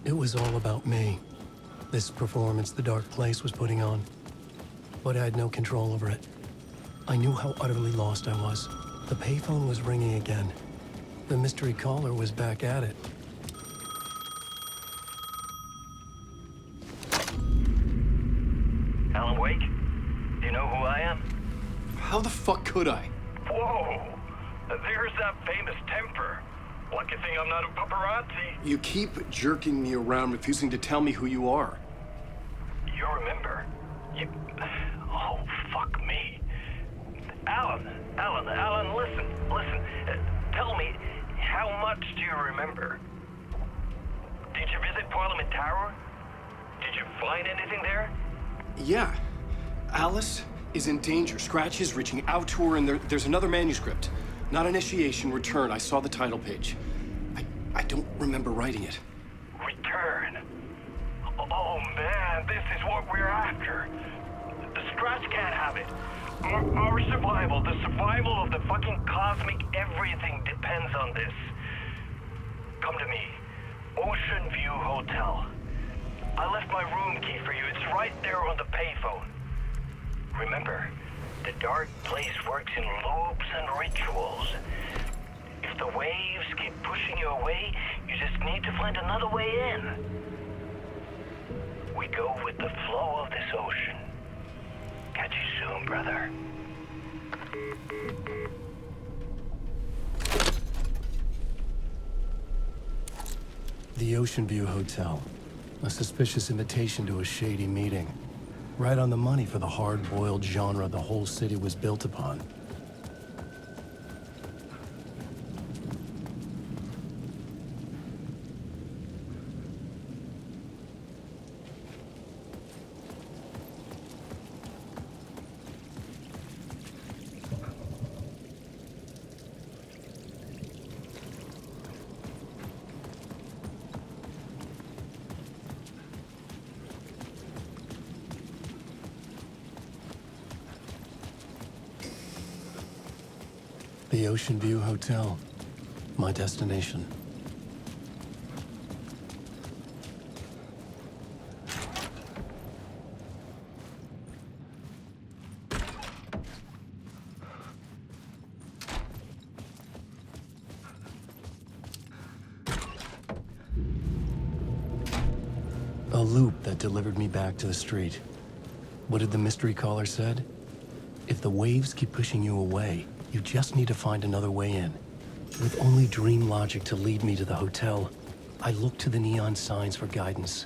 It was all about me. This performance the Dark Place was putting on. But I had no control over it. I knew how utterly lost I was. The payphone was ringing again. The mystery caller was back at it. Alan Wake? Do you know who I am? How the fuck could I? Whoa! There's that famous temper. Lucky thing I'm not a paparazzi. You keep jerking me around, refusing to tell me who you are. You remember? Oh, fuck me. Alan, listen. Tell me, how much do you remember? Did you visit Parliament Tower? Did you find anything there? Yeah. Alice is in danger. Scratch is reaching out to her, and there's another manuscript. Not initiation, return. I saw the title page. I don't remember writing it. Return? Oh man, this is what we're after. The Scratch can't have it. Our survival, the survival of the fucking cosmic everything depends on this. Come to me. Ocean View Hotel. I left my room key for you. It's right there on the payphone. Remember, the Dark Place works in loops and rituals. If the waves keep pushing you away, you just need to find another way in. We go with the flow of this ocean. Catch you soon, brother. The Ocean View Hotel. A suspicious invitation to a shady meeting. Right on the money for the hard-boiled genre the whole city was built upon. The Ocean View Hotel. My destination. A loop that delivered me back to the street. What did the mystery caller said? If the waves keep pushing you away, you just need to find another way in. With only dream logic to lead me to the hotel, I looked to the neon signs for guidance.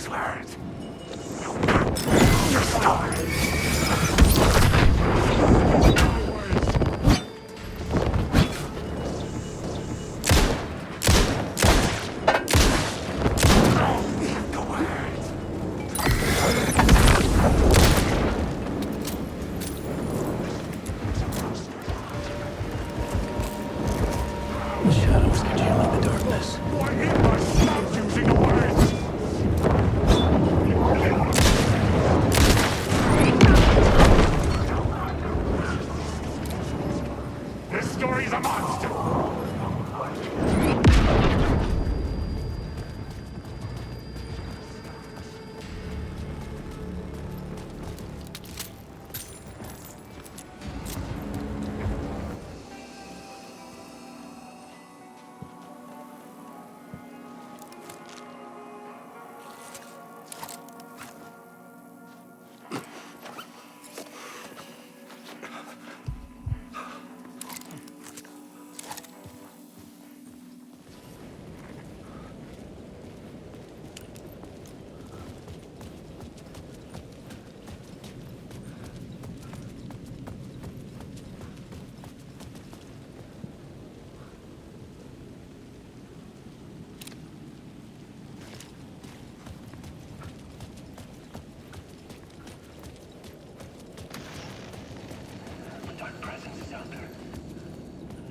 these words. Your story. The words. The shadows congealing the darkness. What in my stop using the words? This story's a monster.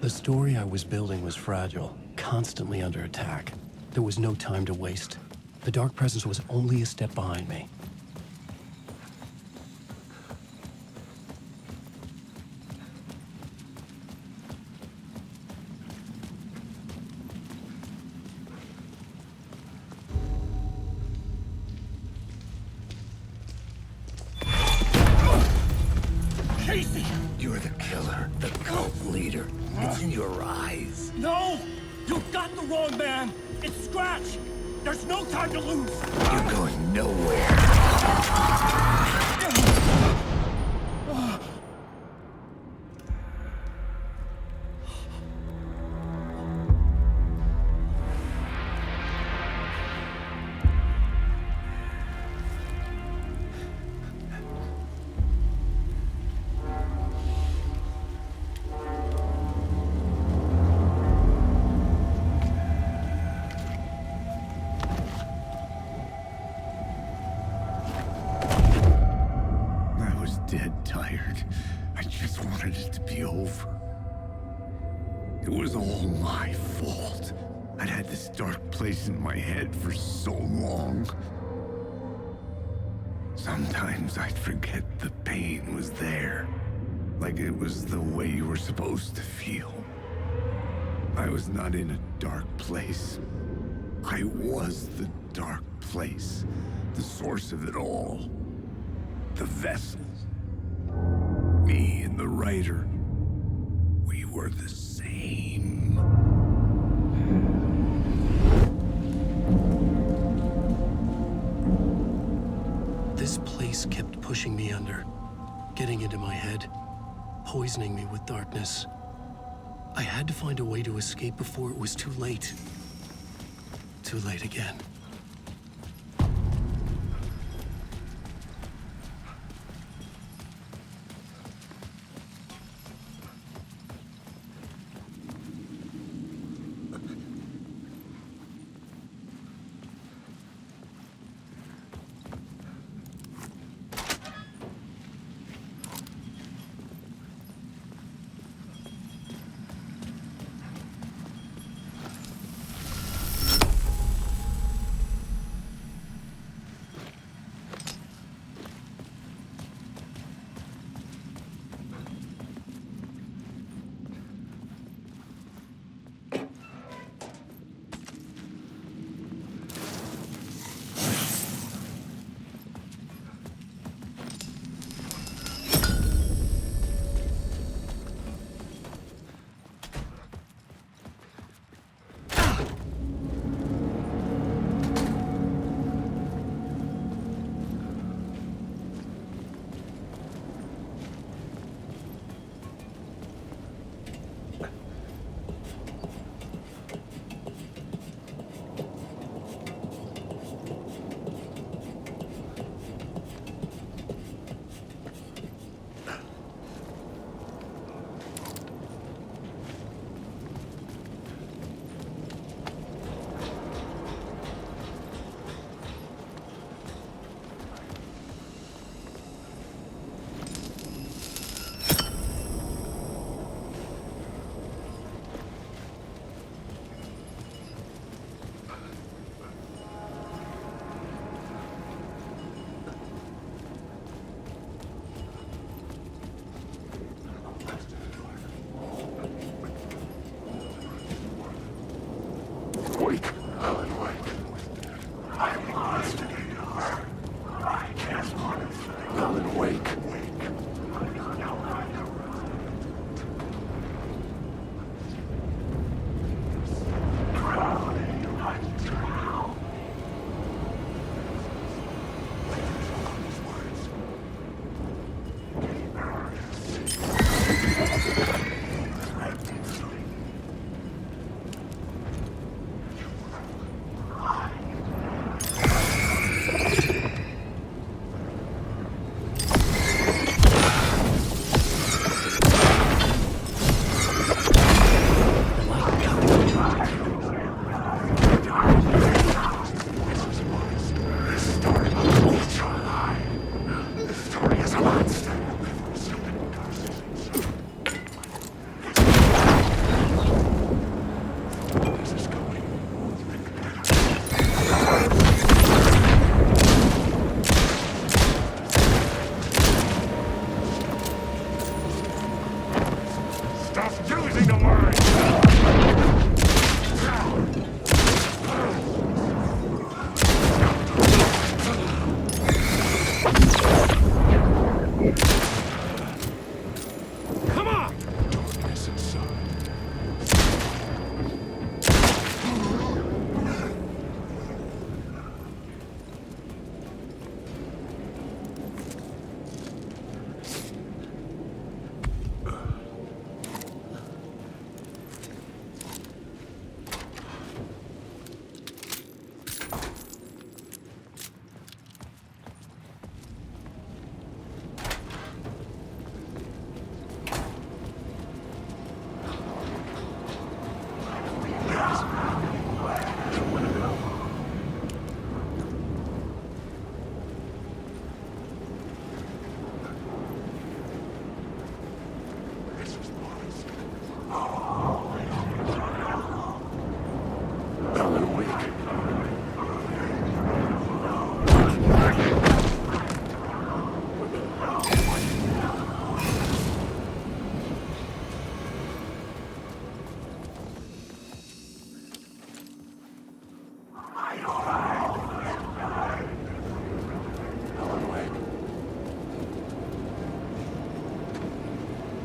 The story I was building was fragile, constantly under attack. There was no time to waste. The Dark Presence was only a step behind me. Casey! You're the killer, the cult leader. It's in your eyes. No! You got the wrong man! It's Scratch! There's no time to lose! You're going nowhere. I was dead tired. I just wanted it to be over. It was all my fault. I'd had this dark place in my head for so long. Sometimes I'd forget the pain was there. Like it was the way you were supposed to feel. I was not in a dark place. I was the dark place. The source of it all. The vessel. Me and the writer. We were the same. This place kept pushing me under, getting into my head, poisoning me with darkness. I had to find a way to escape before it was too late. Too late again. Wake. Alan, wake. I am a monster. I can't. Alan, wake.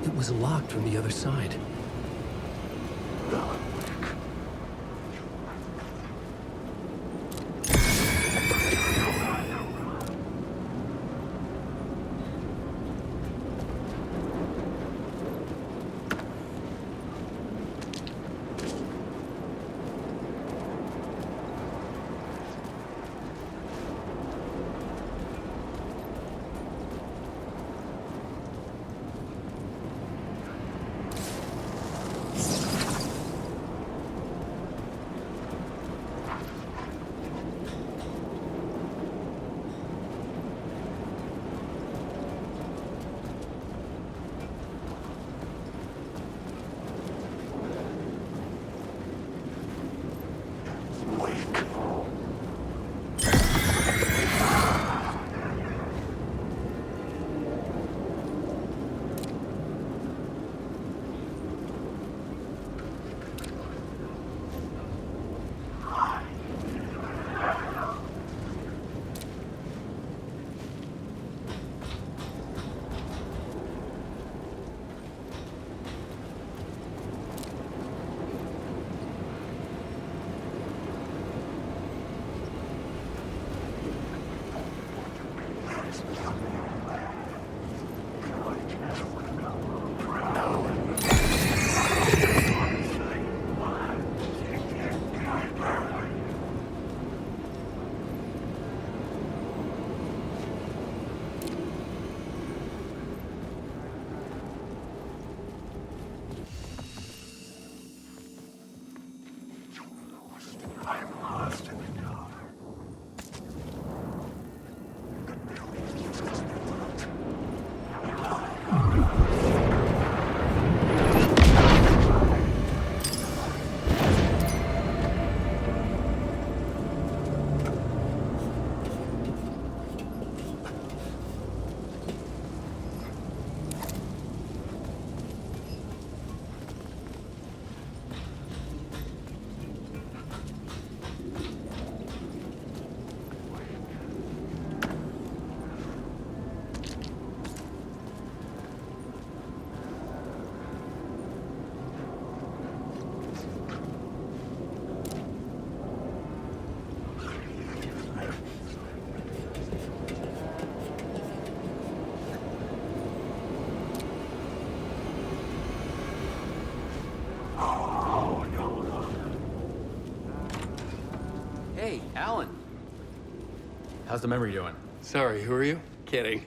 It was locked from the other side. Hey, Alan. How's the memory doing? Sorry, who are you? Kidding.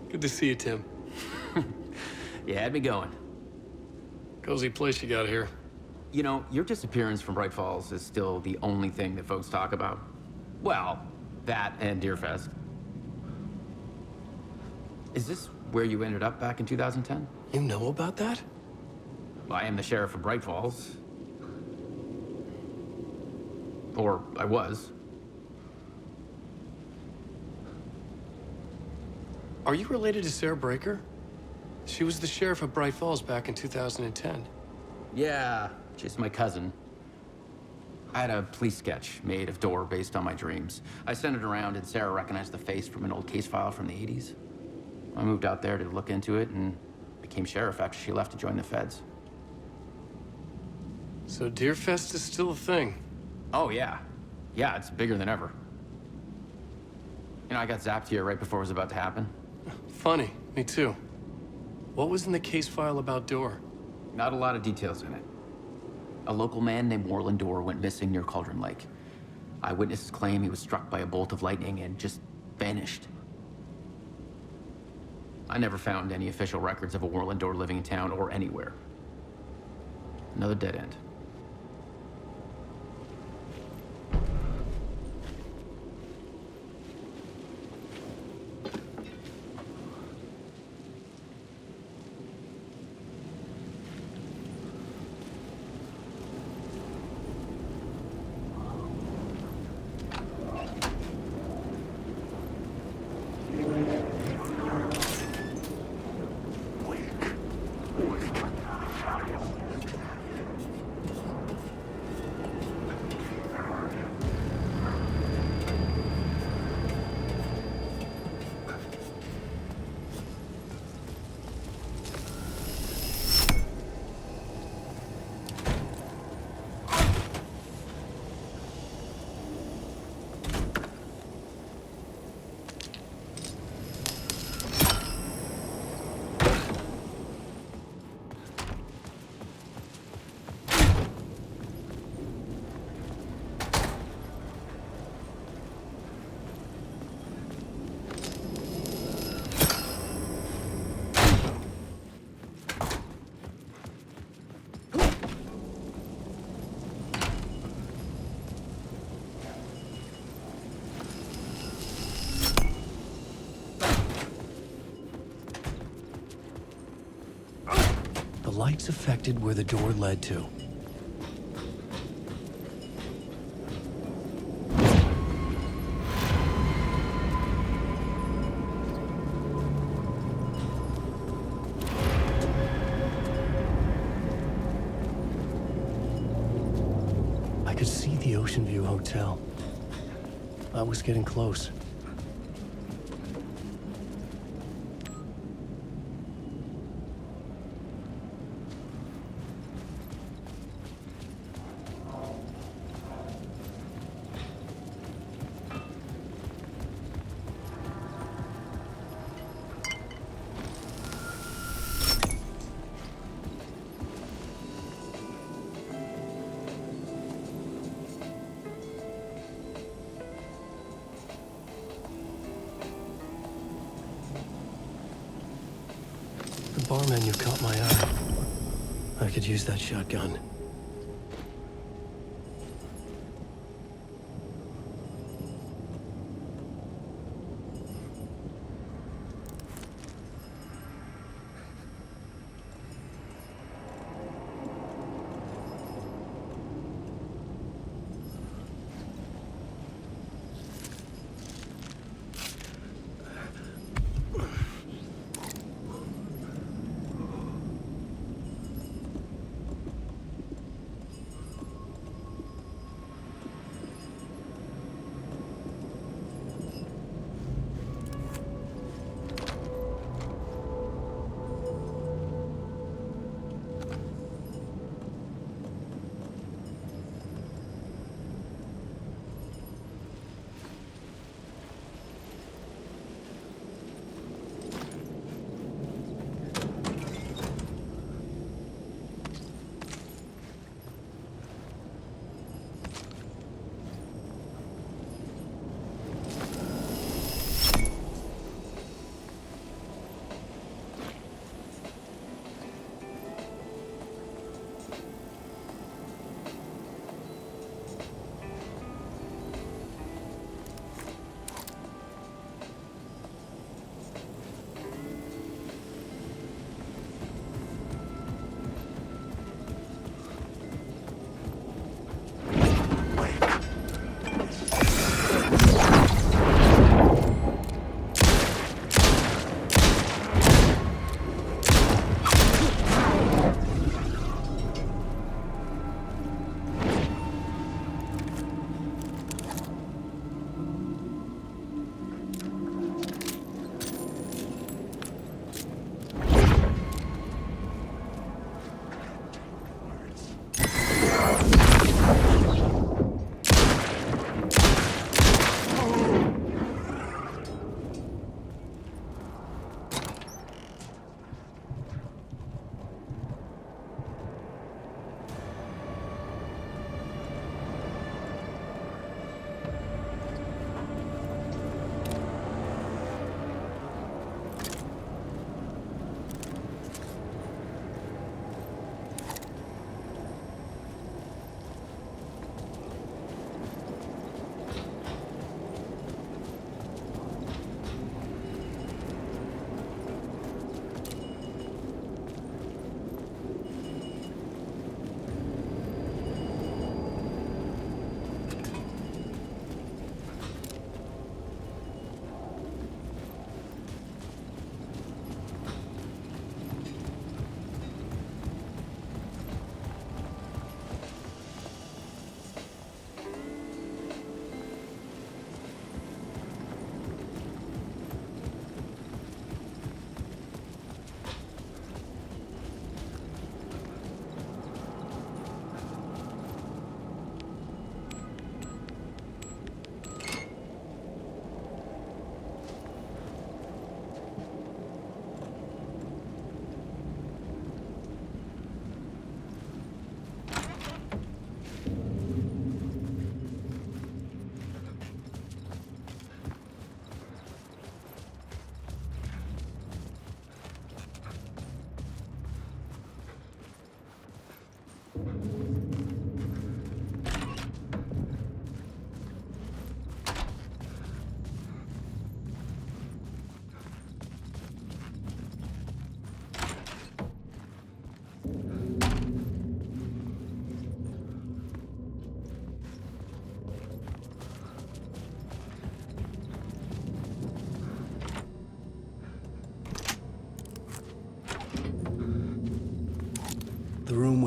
Good to see you, Tim. You had me going. Cozy place you got here. You know, your disappearance from Bright Falls is still the only thing that folks talk about. Well, that and Deerfest. Is this where you ended up back in 2010? You know about that? I am the sheriff of Bright Falls. Or I was. Are you related to Sarah Breaker? She was the sheriff of Bright Falls back in 2010. Yeah, she's my cousin. I had a police sketch made of Door based on my dreams. I sent it around and Sarah recognized the face from an old case file from the 80s. I moved out there to look into it and became sheriff after she left to join the feds. So Deerfest is still a thing. Oh, yeah. Yeah, it's bigger than ever. You know, I got zapped here right before it was about to happen. Funny, me too. What was in the case file about Door? Not a lot of details in it. A local man named Warland Door went missing near Cauldron Lake. Eyewitnesses claim he was struck by a bolt of lightning and just vanished. I never found any official records of a Warland Door living in town or anywhere. Another dead end. The lights affected where the door led to. I could see the Ocean View Hotel. I was getting close. The bar menu caught my eye. I could use that shotgun.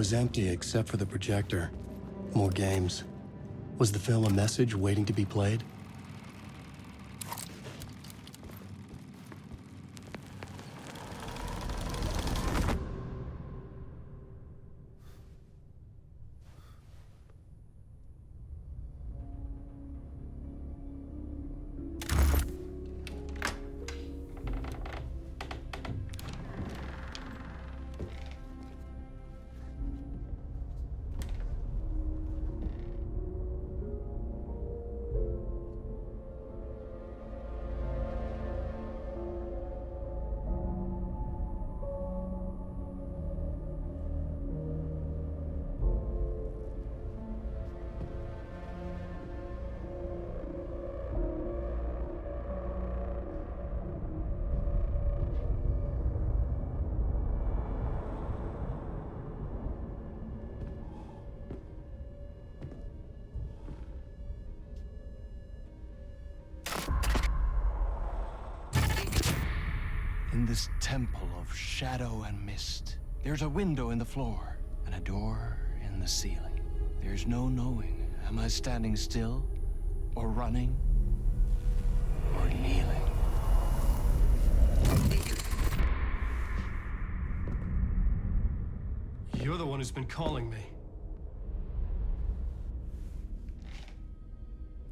was empty except for the projector. More games. Was the film a message waiting to be played? In this temple of shadow and mist, there's a window in the floor and a door in the ceiling. There's no knowing, am I standing still, or running, or kneeling? You're the one who's been calling me.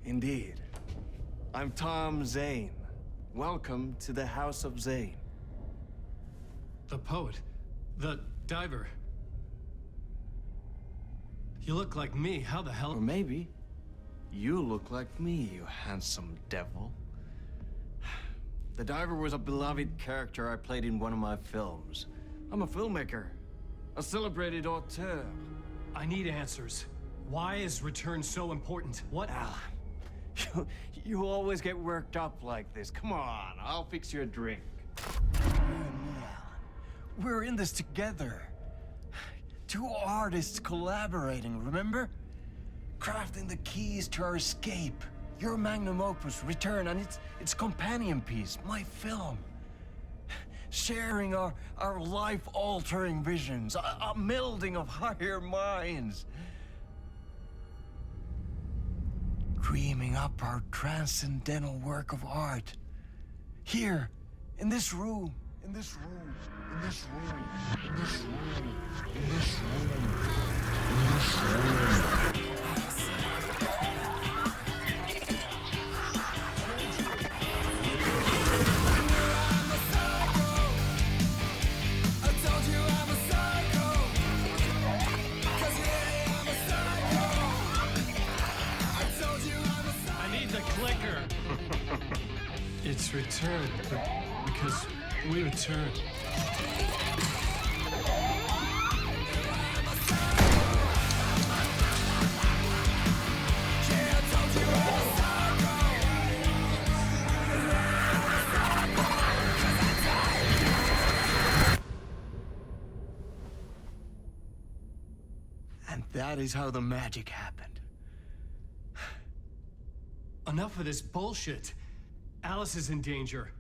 Indeed. I'm Tom Zane. Welcome to the House of Zane. The poet. The diver. You look like me. How the hell? Or maybe you look like me, you handsome devil. The diver was a beloved character I played in one of my films. I'm a filmmaker, a celebrated auteur. I need answers. Why is Return so important? What? You always get worked up like this. Come on, I'll fix you a drink. We're in this together. Two artists collaborating, remember? Crafting the keys to our escape. Your magnum opus, Return, and its companion piece, my film. Sharing our life-altering visions, a melding of higher minds. Dreaming up our transcendental work of art. Here, in this room, in this room, in this room, in this room, in this room, in this room. It's Return, because we return. And that is how the magic happened. Enough of this bullshit. Alice is in danger.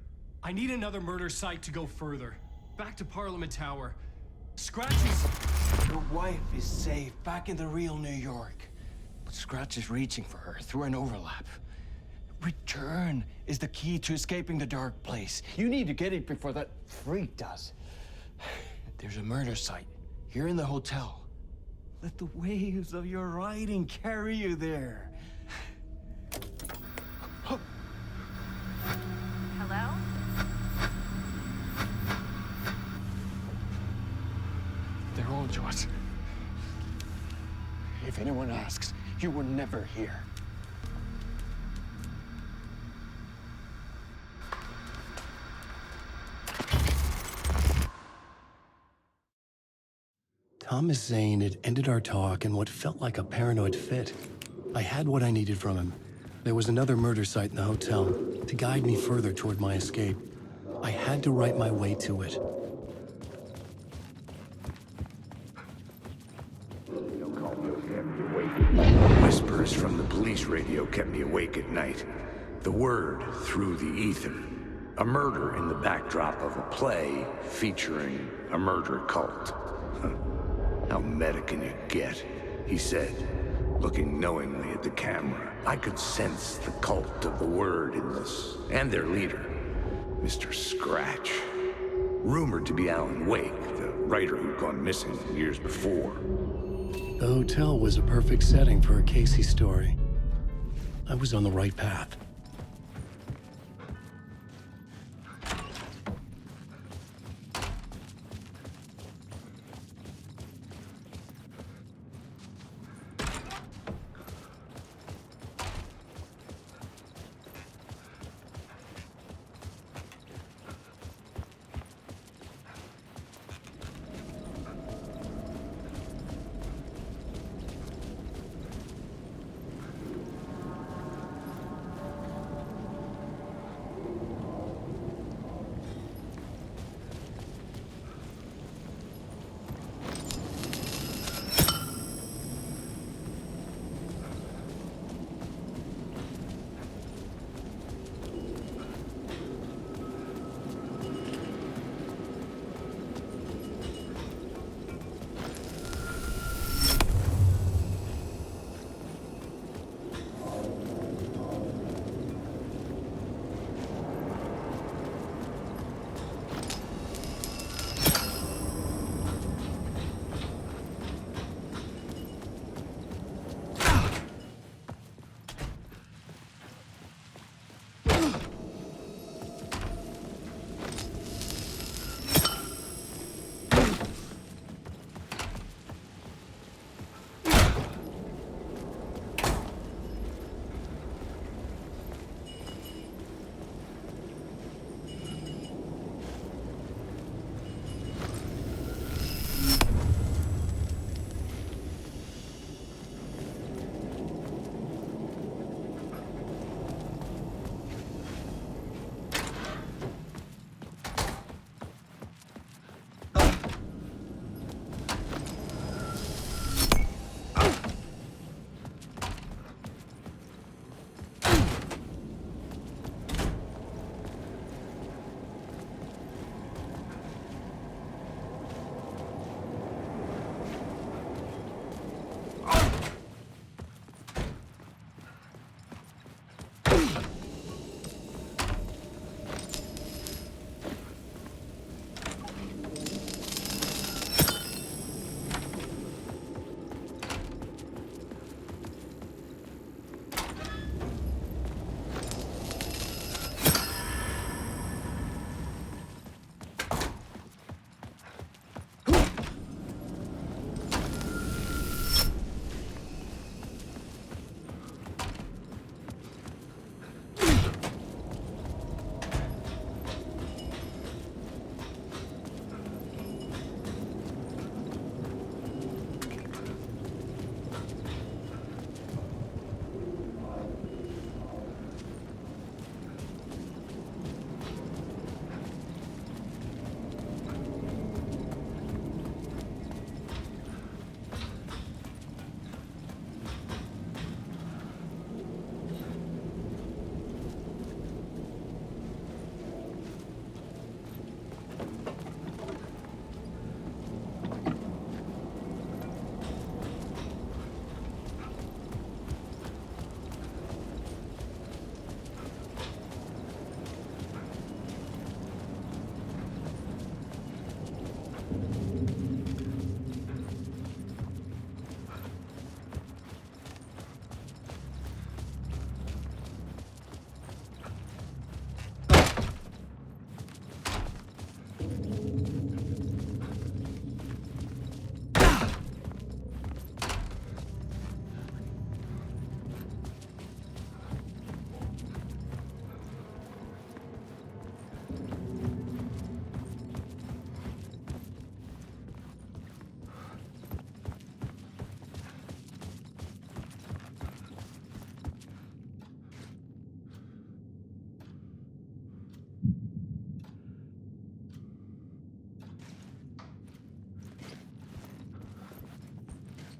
I need another murder site to go further. Back to Parliament Tower. Scratch is... Your wife is safe, back in the real New York. But Scratch is reaching for her through an overlap. Return is the key to escaping the dark place. You need to get it before that freak does. There's a murder site here in the hotel. Let the waves of your writing carry you there. Hello? They're all yours. If anyone asks, you were never here. Thomas Zane had ended our talk in what felt like a paranoid fit. I had what I needed from him. There was another murder site in the hotel to guide me further toward my escape. I had to write my way to it. Whispers from the police radio kept me awake at night. The word through the ether. A murder in the backdrop of a play featuring a murder cult. How meta can you get? He said, looking knowingly at the camera. I could sense the cult of the word in this, and their leader, Mr. Scratch. Rumored to be Alan Wake, the writer who'd gone missing years before. The hotel was a perfect setting for a Casey story. I was on the right path.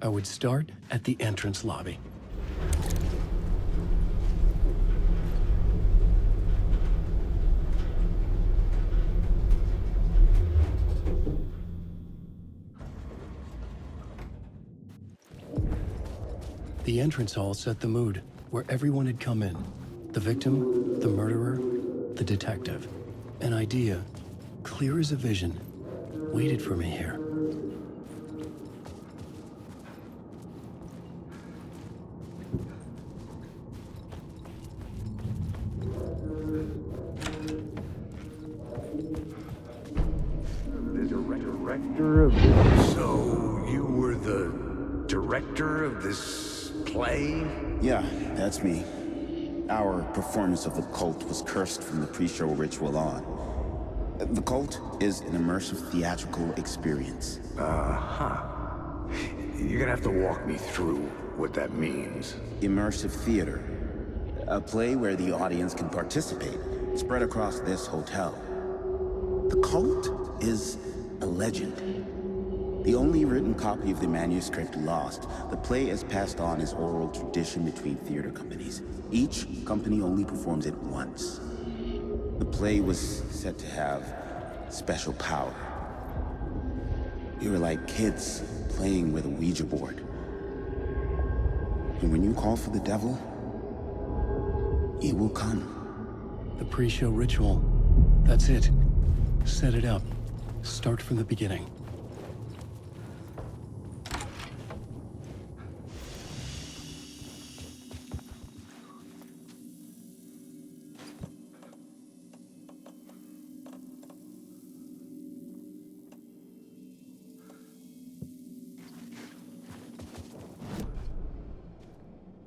I would start at the entrance lobby. The entrance hall set the mood, where everyone had come in. The victim, the murderer, the detective. An idea, clear as a vision, waited for me here. Director of this. So, you were the director of this play? Yeah, that's me. Our performance of The Cult was cursed from the pre-show ritual on. The Cult is an immersive theatrical experience. Uh-huh. You're gonna have to walk me through what that means. Immersive theater. A play where the audience can participate, spread across this hotel. The Cult is a legend. The only written copy of the manuscript lost, the play is passed on as oral tradition between theater companies. Each company only performs it once. The play was said to have special power. We were like kids playing with a Ouija board. And when you call for the devil, he will come. The pre-show ritual. That's it. Set it up. Start from the beginning.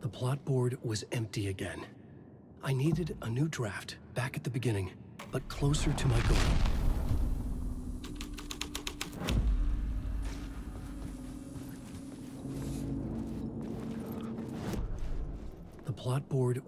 The plot board was empty again. I needed a new draft, back at the beginning, but closer to my goal. The plot board...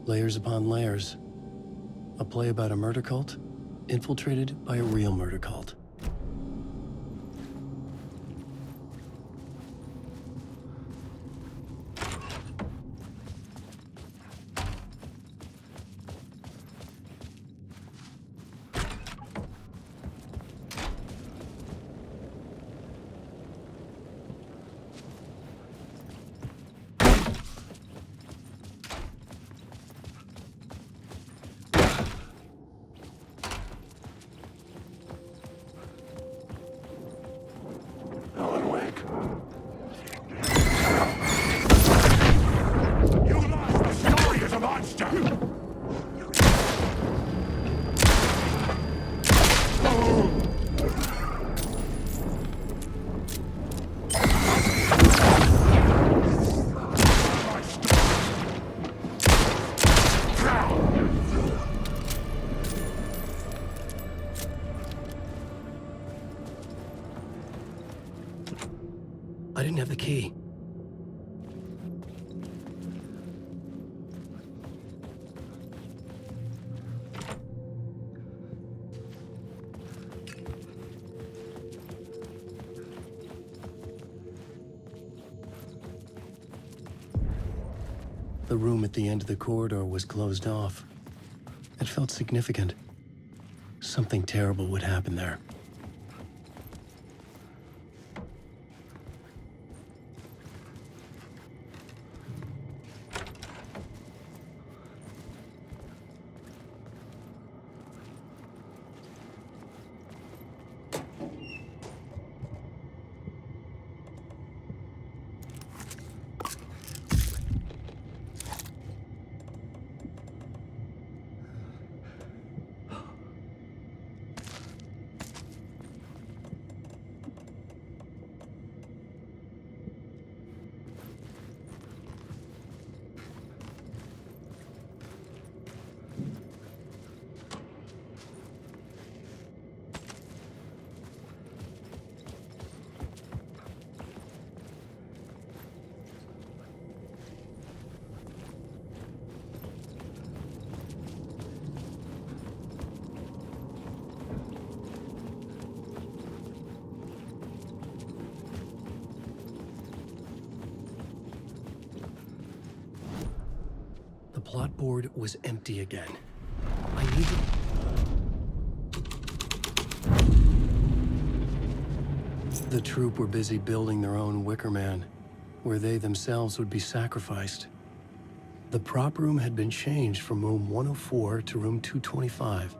Layers upon layers. A play about a murder cult, infiltrated by a real murder cult. Alan Wake. You lost the story as a monster! I didn't have the key. The room at the end of the corridor was closed off. It felt significant. Something terrible would happen there. plot board was empty again. I needed... The troop were busy building their own Wicker Man, where they themselves would be sacrificed. The prop room had been changed from room 104 to room 225.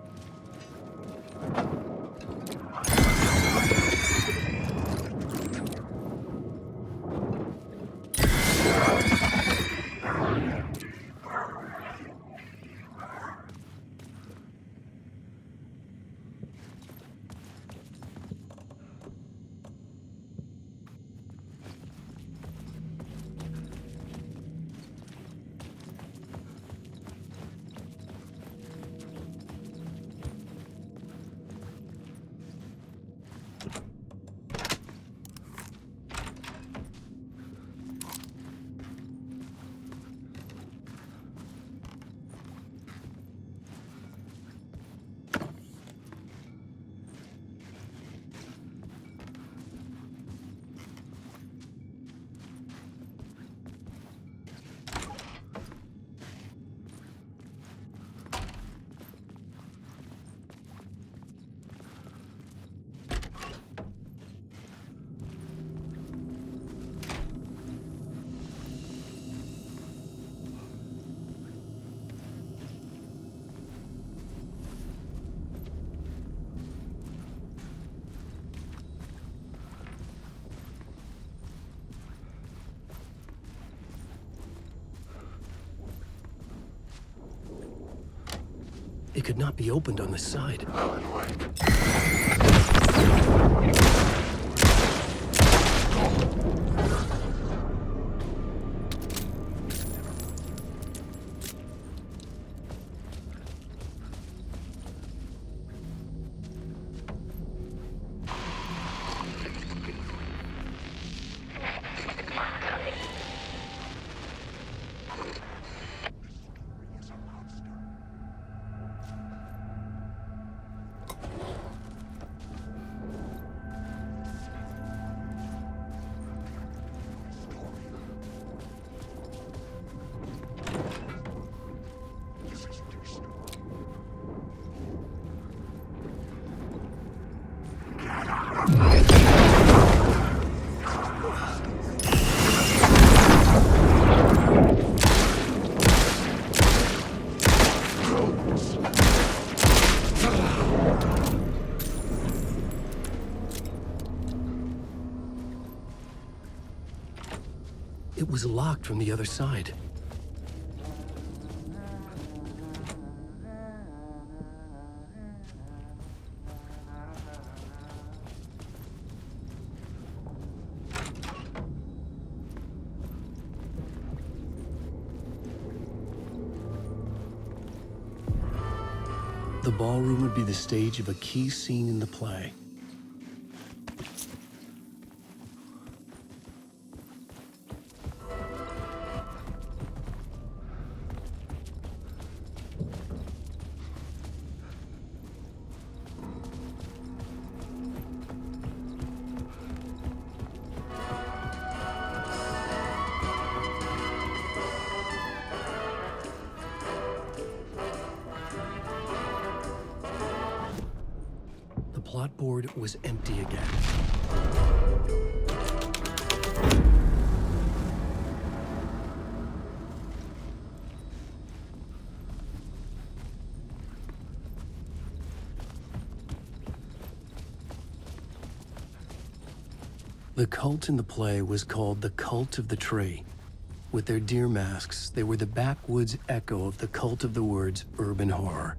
It could not be opened on the side. It was locked from the other side. The ballroom would be the stage of a key scene in the play. The plot board was empty again. The cult in the play was called the Cult of the Tree. With their deer masks, they were the backwoods echo of the cult of the woods urban horror.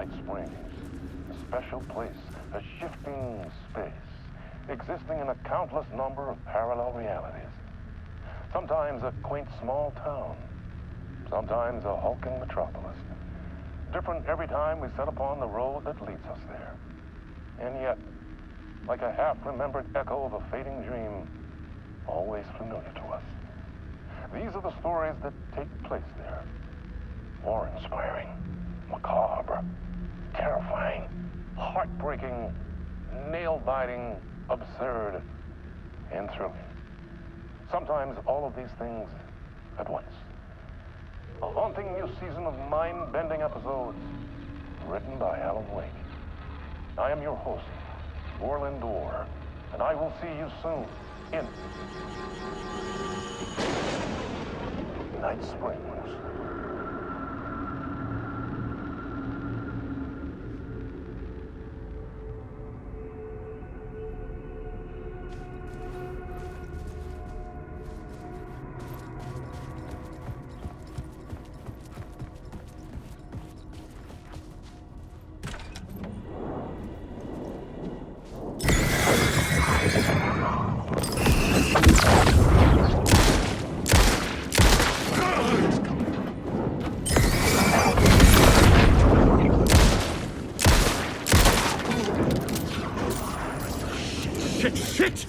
Night Springs, a special place, a shifting space, existing in a countless number of parallel realities. Sometimes a quaint small town, sometimes a hulking metropolis. Different every time we set upon the road that leads us there. And yet, like a half-remembered echo of a fading dream, always familiar to us. These are the stories that take place there. Awe-inspiring, macabre, terrifying, heartbreaking, nail-biting, absurd, and thrilling. Sometimes all of these things at once. A haunting new season of mind-bending episodes written by Alan Wake. I am your host, Warland Orr, and I will see you soon in Night Springs. Shit!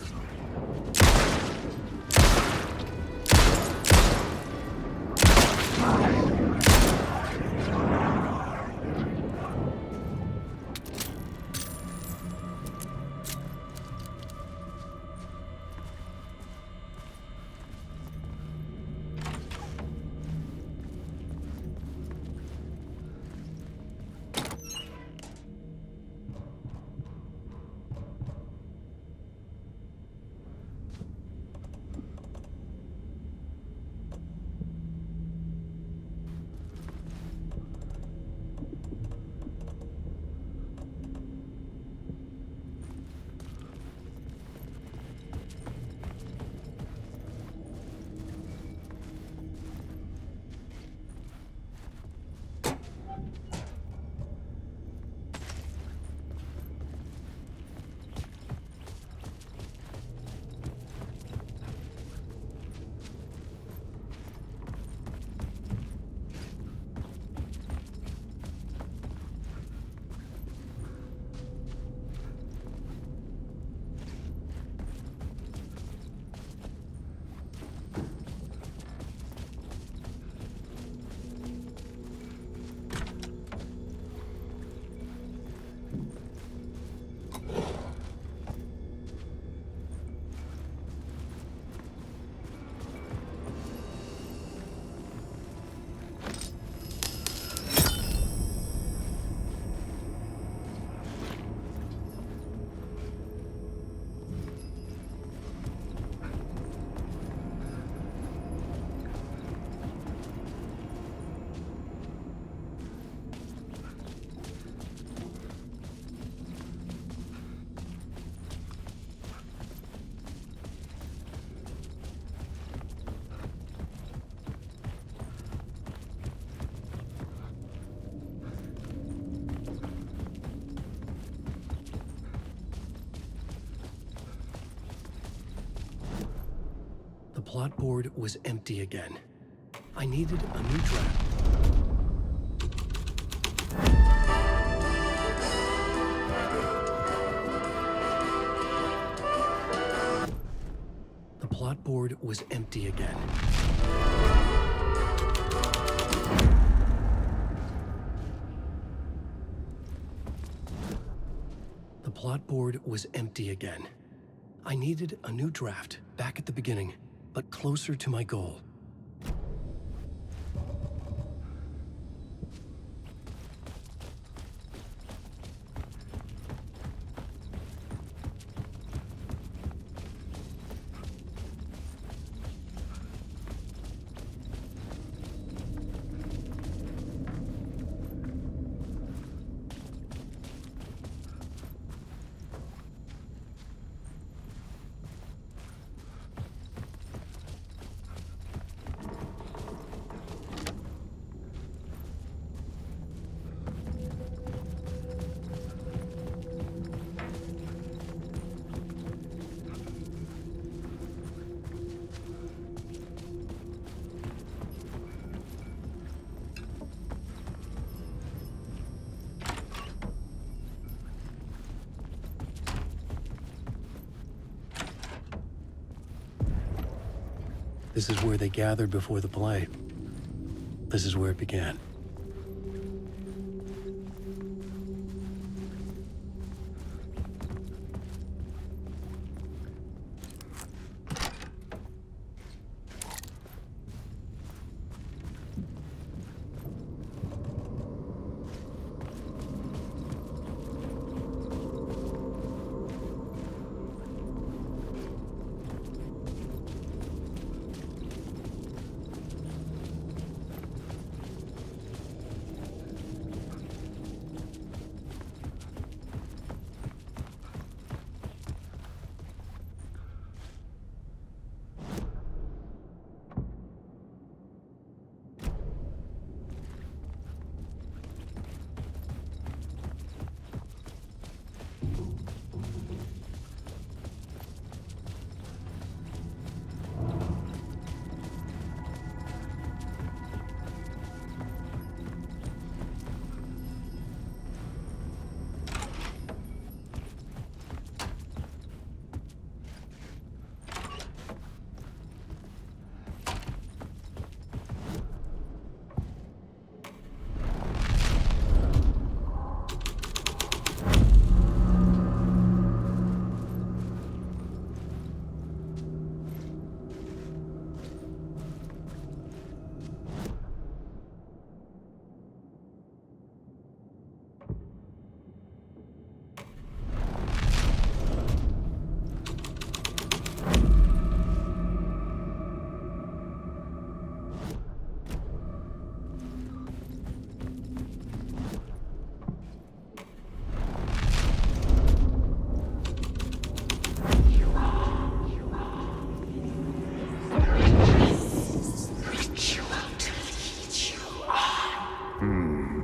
The plot board was empty again. I needed a new draft. The plot board was empty again. The plot board was empty again. I needed a new draft, back at the beginning, but closer to my goal. This is where they gathered before the play. This is where it began.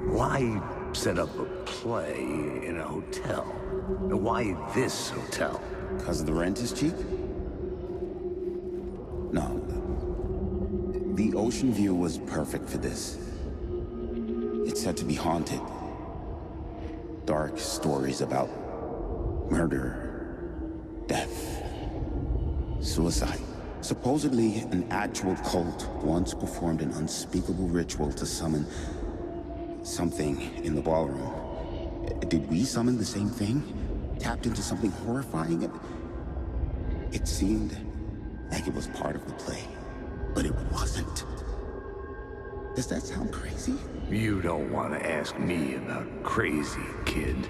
Why set up a play in a hotel? Why this hotel? Because the rent is cheap? No. The ocean view was perfect for this. It's said to be haunted. Dark stories about murder, death, suicide. Supposedly, an actual cult once performed an unspeakable ritual to summon something in the ballroom. Did we summon the same thing? Tapped into something horrifying? It seemed like it was part of the play, but it wasn't. Does that sound crazy? You don't want to ask me about crazy, kid.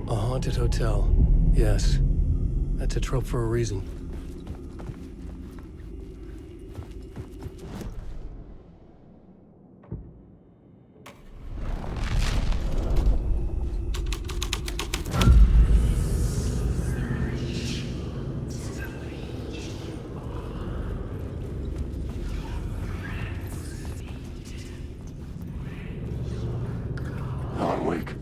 A haunted hotel. Yes. That's a trope for a reason. Hardwick.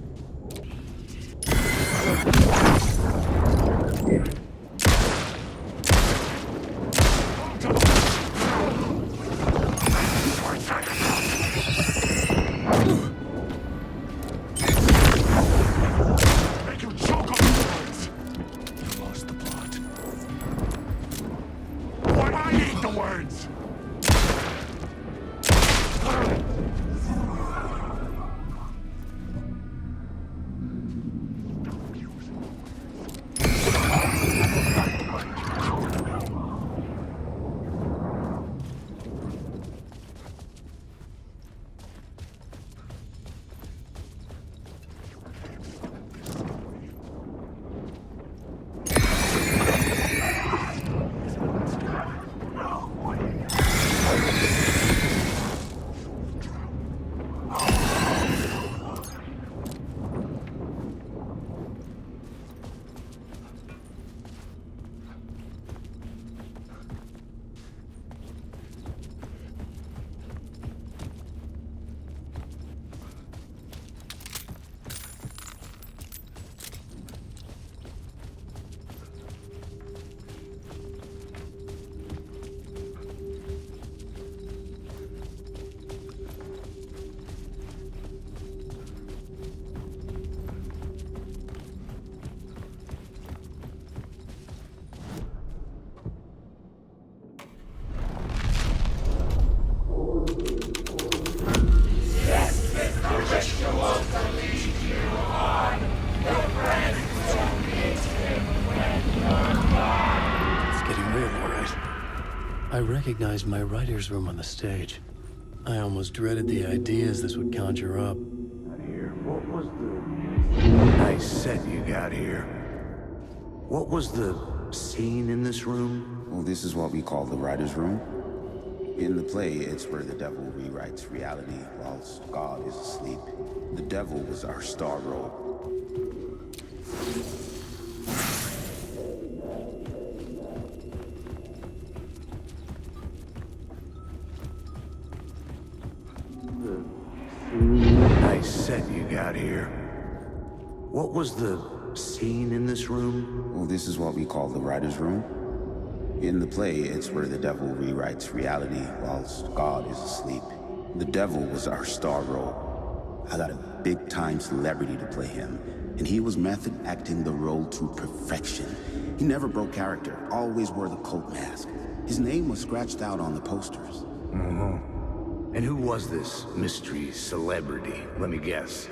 I recognized my writer's room on the stage. I almost dreaded the ideas this would conjure up. Here, what was the nice set you got here? What was the scene in this room? Well, this is what we call the writer's room. In the play, it's where the devil rewrites reality whilst God is asleep. The devil was our star role. Nice set you got here. What was the scene in this room? Well, this is what we call the writer's room. In the play, it's where the devil rewrites reality whilst God is asleep. The devil was our star role. I got a big-time celebrity to play him, and he was method acting the role to perfection. He never broke character, always wore the cult mask. His name was scratched out on the posters. And who was this mystery celebrity? Let me guess.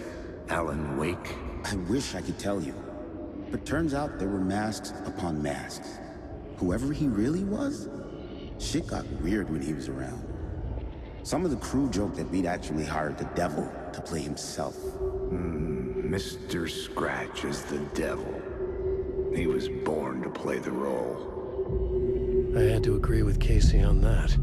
Alan Wake? I wish I could tell you, but turns out there were masks upon masks. Whoever he really was, shit got weird when he was around. Some of the crew joked that we'd actually hired the devil to play himself. Mr. Scratch is the devil. He was born to play the role. I had to agree with Casey on that.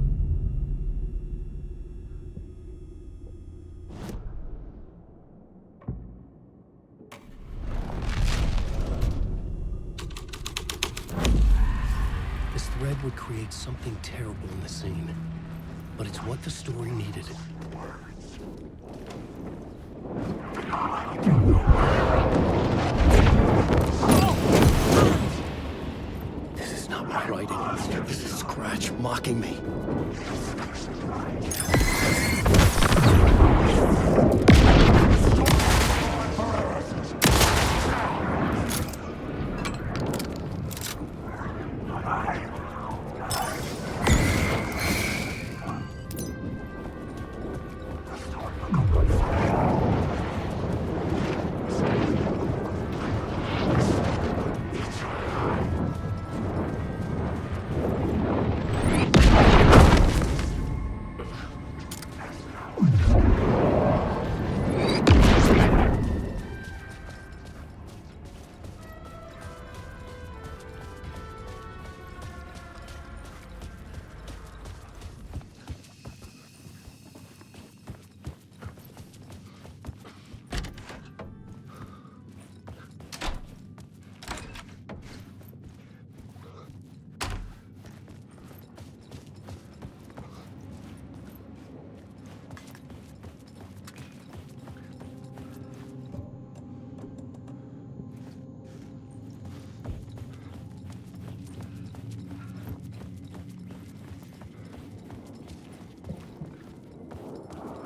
This thread would create something terrible in the scene, but it's what the story needed. This is not my writing. This is Scratch mocking me.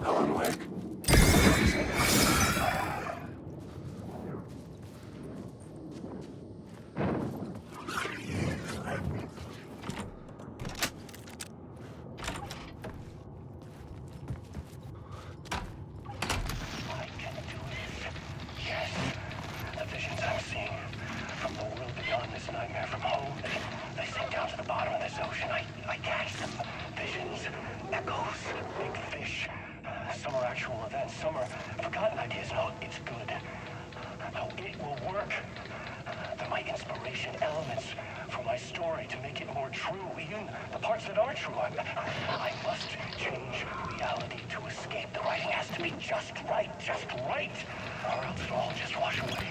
Alan Wake. The visions I'm seeing from the world beyond this nightmare from home, they sink down to the bottom of this ocean. I catch them. Visions, echoes, big fish. Some are actual events, some are forgotten ideas. No, it's good. No, it will work. They're my inspiration, elements for my story to make it more true. Even the parts that are true. I must change reality to escape. The writing has to be just right, or else it'll all just wash away.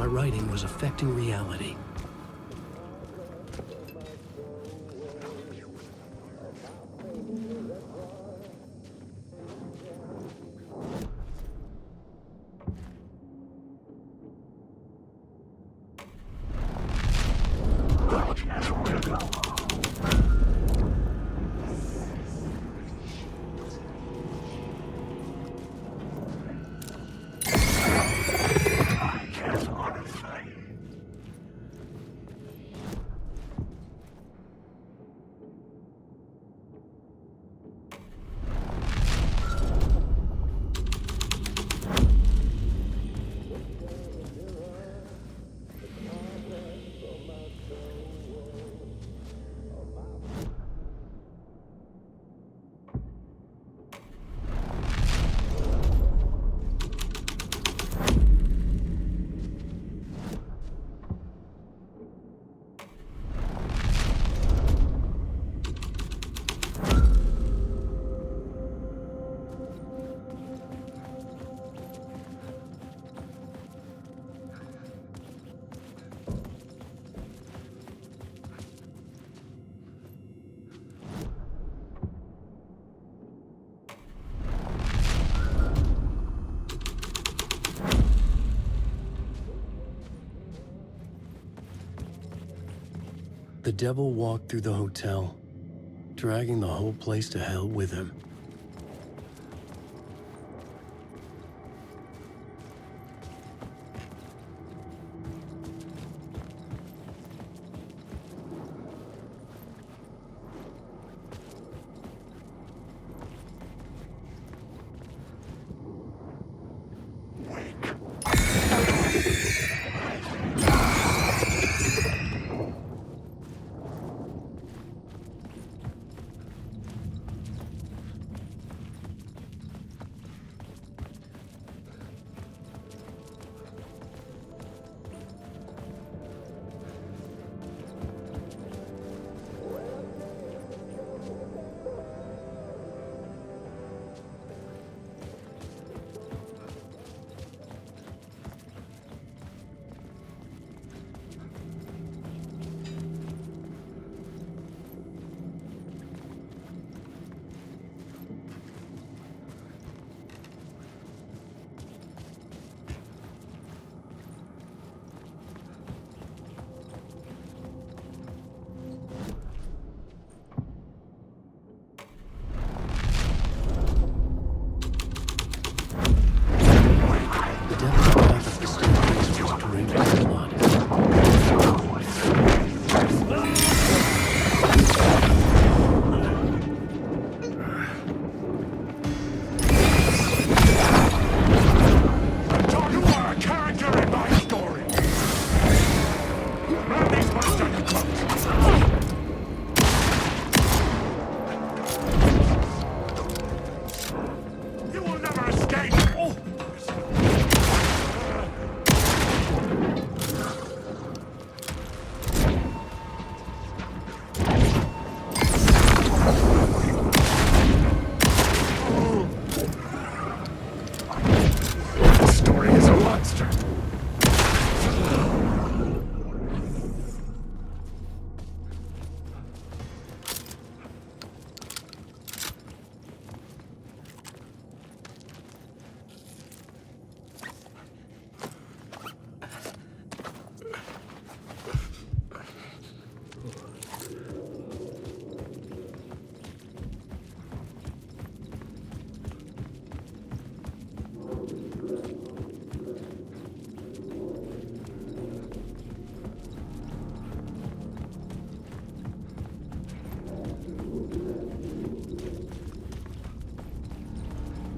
writing was affecting reality. The devil walked through the hotel, dragging the whole place to hell with him.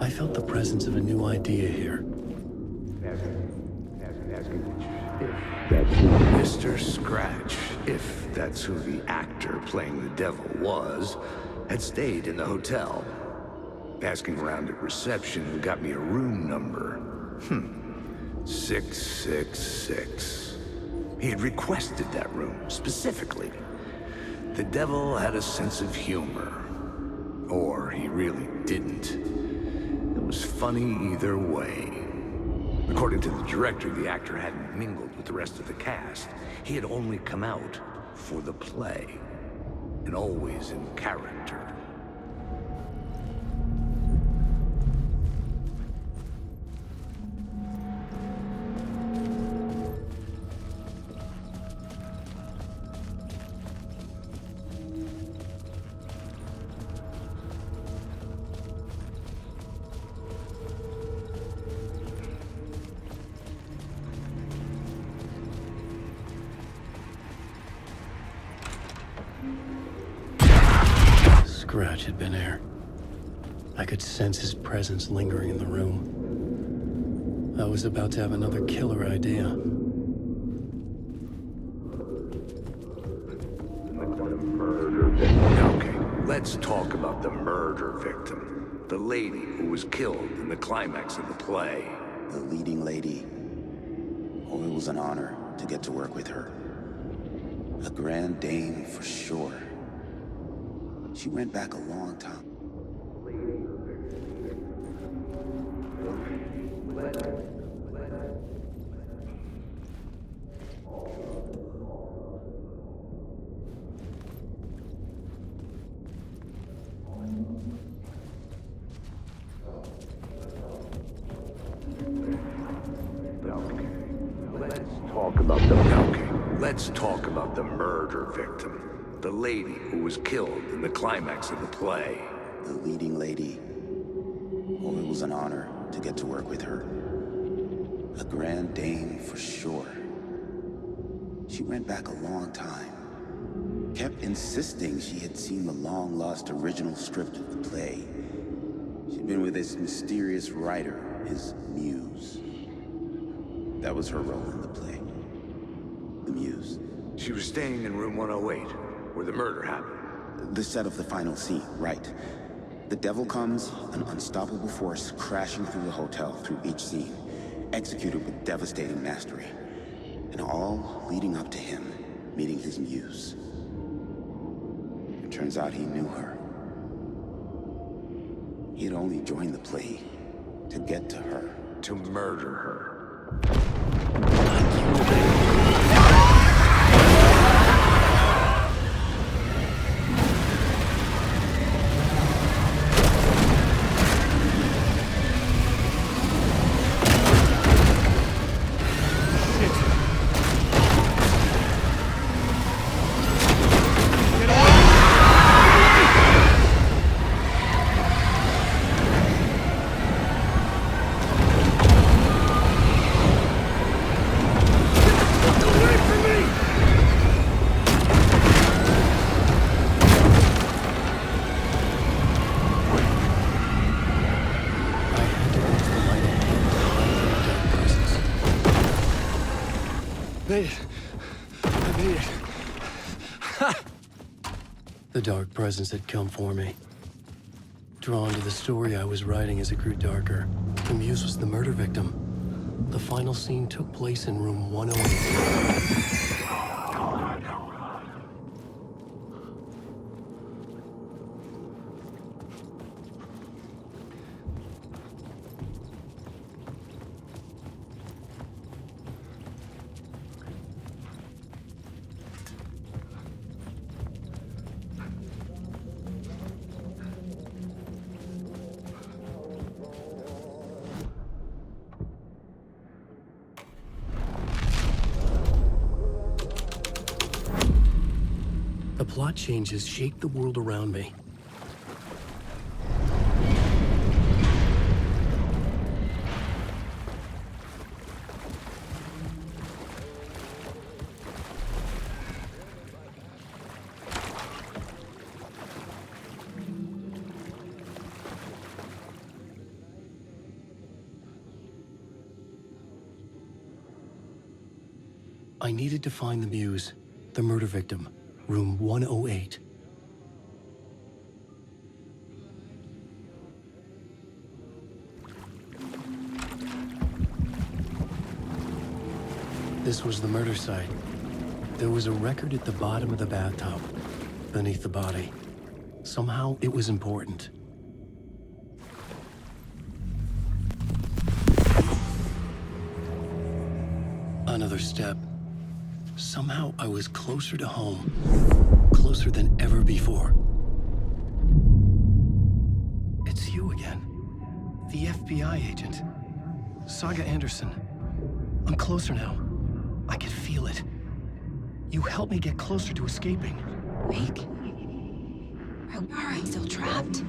I felt the presence of a new idea here. Mr. Scratch, if that's who the actor playing the devil was, had stayed in the hotel. Asking around at reception got me a room number. 666. He had requested that room, specifically. The devil had a sense of humor. Or he really didn't. It was funny either way. According to the director, the actor hadn't mingled with the rest of the cast. He had only come out for the play, and always in character. Scratch had been there. I could sense his presence lingering in the room. I was about to have another killer idea. Okay, let's talk about the murder victim. The lady who was killed in the climax of the play. The leading lady. Oh, it was an honor to get to work with her. A grand dame for sure. She went back a long time. Let's talk about the murder victim. The lady who was killed in the climax of the play. The leading lady. Oh, it was an honor to get to work with her. A grand dame for sure. She went back a long time. Kept insisting she had seen the long-lost original script of the play. She'd been with this mysterious writer, his muse. That was her role in the play. The muse. She was staying in room 108, where the murder happened. The set of the final scene, right. The devil comes, an unstoppable force crashing through the hotel through each scene, executed with devastating mastery. And all leading up to him meeting his muse. It turns out he knew her. He had only joined the play to get to her. To murder her. Made it. I made it. The dark presence had come for me. Drawn to the story I was writing as it grew darker, the muse was the murder victim. The final scene took place in room 108. The plot changes shaped the world around me. I needed to find the muse, the murder victim. Room 108. This was the murder site. There was a record at the bottom of the bathtub, beneath the body. Somehow it was important. another step. Somehow I was closer to home. Closer than ever before. It's you again. The FBI agent. Saga Anderson. I'm closer now. I can feel it. You helped me get closer to escaping. Rick? Are we still trapped?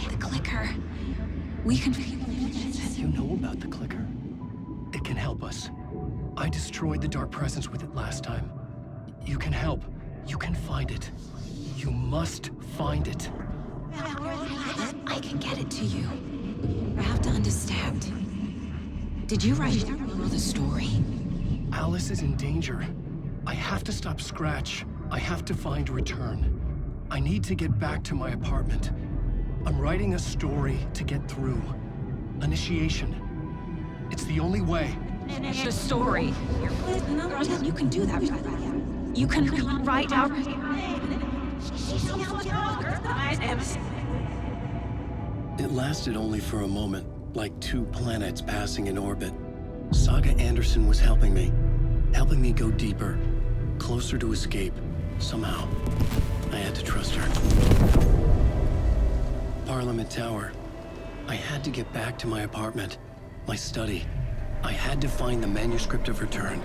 The clicker. We can... You know about the clicker. It can help us. I destroyed the dark presence with it last time. You can help. You can find it. You must find it. I can get it to you. I have to understand. Did you write the story? Alice is in danger. I have to stop Scratch. I have to find Return. I need to get back to my apartment. I'm writing a story to get through. Initiation. It's the only way. The story. You can do that. You can write out... It lasted only for a moment, like two planets passing in orbit. Saga Anderson was helping me go deeper, closer to escape, somehow. I had to trust her. Parliament Tower. I had to get back to my apartment, my study. I had to find the manuscript of Return.